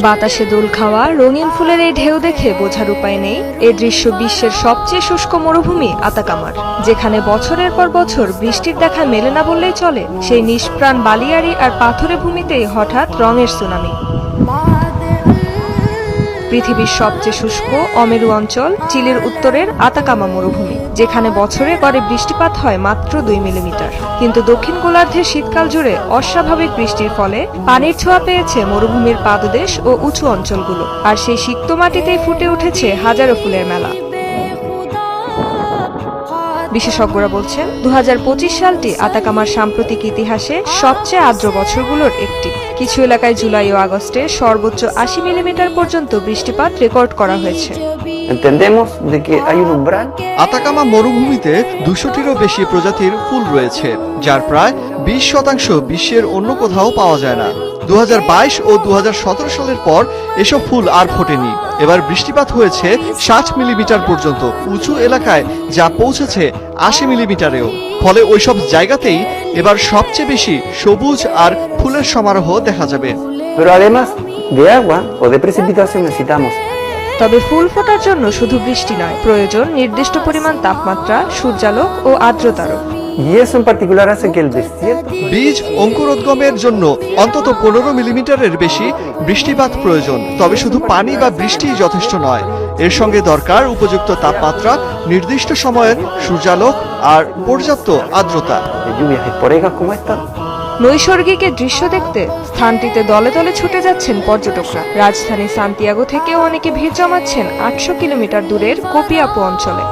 বাতাসে দোল খাওয়া রঙিন ফুলের এই ঢেউ দেখে বোঝার উপায় নেই এই দৃশ্য বিশ্বের সবচেয়ে শুষ্ক মরুভূমি আতাকামার, যেখানে বছরের পর বছর বৃষ্টির দেখা মেলে না বললেই চলে। সেই নিষ্প্রাণ বালিয়াড়ি আর পাথুরে ভূমিতেই হঠাৎ রঙের সুনামি। পৃথিবীর সবচেয়ে শুষ্ক অমেরু অঞ্চল চিলির উত্তরের আতাকামা মরুভূমি, যেখানে বছরে গড়ে বৃষ্টিপাত হয় মাত্র 2 মিলিমিটার। কিন্তু দক্ষিণ গোলার্ধের শীতকাল জুড়ে অস্বাভাবিক বৃষ্টির ফলে পানির ছোঁয়া পেয়েছে মরুভূমির পাদদেশ ও উঁচু অঞ্চলগুলো, আর সেই সিক্ত মাটিতেই ফুটে উঠেছে হাজারো ফুলের মেলা। বিশেষজ্ঞরা বলছেন 2025 সালটি আতাকামার সাম্প্রতিক ইতিহাসে সবচেয়ে আর্দ্র বছরগুলোর একটি। কিছু এলাকায় জুলাই ও আগস্টে সর্বোচ্চ 80 মিলিমিটার পর্যন্ত বৃষ্টিপাত রেকর্ড করা হয়েছে। আতাকামা মরুভূমিতে 200টিরও বেশি প্রজাতির ফুল রয়েছে, যার প্রায় 20% বিশ্বের অন্য কোথাও পাওয়া যায় না। 2022 ও 2017 সালের পর এসব ফুল আর ফোটেনি। এবার বৃষ্টিপাত হয়েছে 60 মিলিমিটার পর্যন্ত, উঁচু এলাকায় যা পৌঁছেছে 80 মিলিমিটারেও। ফলে ওইসব জায়গাতেই এবার সবচেয়ে বেশি সবুজ আর ফুলের সমারোহ দেখা যাবে। তবে ফুল ফোটার জন্য শুধু বৃষ্টি নয়, প্রয়োজন নির্দিষ্ট পরিমাণ তাপমাত্রা, সূর্যালোক ও আর্দ্রতারও। বীজ অঙ্কুরোদ্গমের জন্য অন্তত 15 মিলিমিটারের বেশি বৃষ্টিপাত প্রয়োজন। তবে শুধু পানি বা বৃষ্টিই যথেষ্ট নয়, এর সঙ্গে দরকার উপযুক্ত তাপমাত্রা, নির্দিষ্ট সময়ের সূর্যালোক আর পর্যাপ্ত আর্দ্রতা। নৈসর্গিক দৃশ্য দেখতে স্থানটিতে দলে দলে ছুটে যাচ্ছেন পর্যটকরা। রাজধানী সান্তিয়াগো থেকেও অনেকে ভিড় জমাচ্ছেন 800 কিলোমিটার দূরের কোপিয়াপো অঞ্চলে।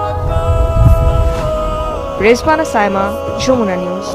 রেজবানা সাইমা, যমুনা নিউজ।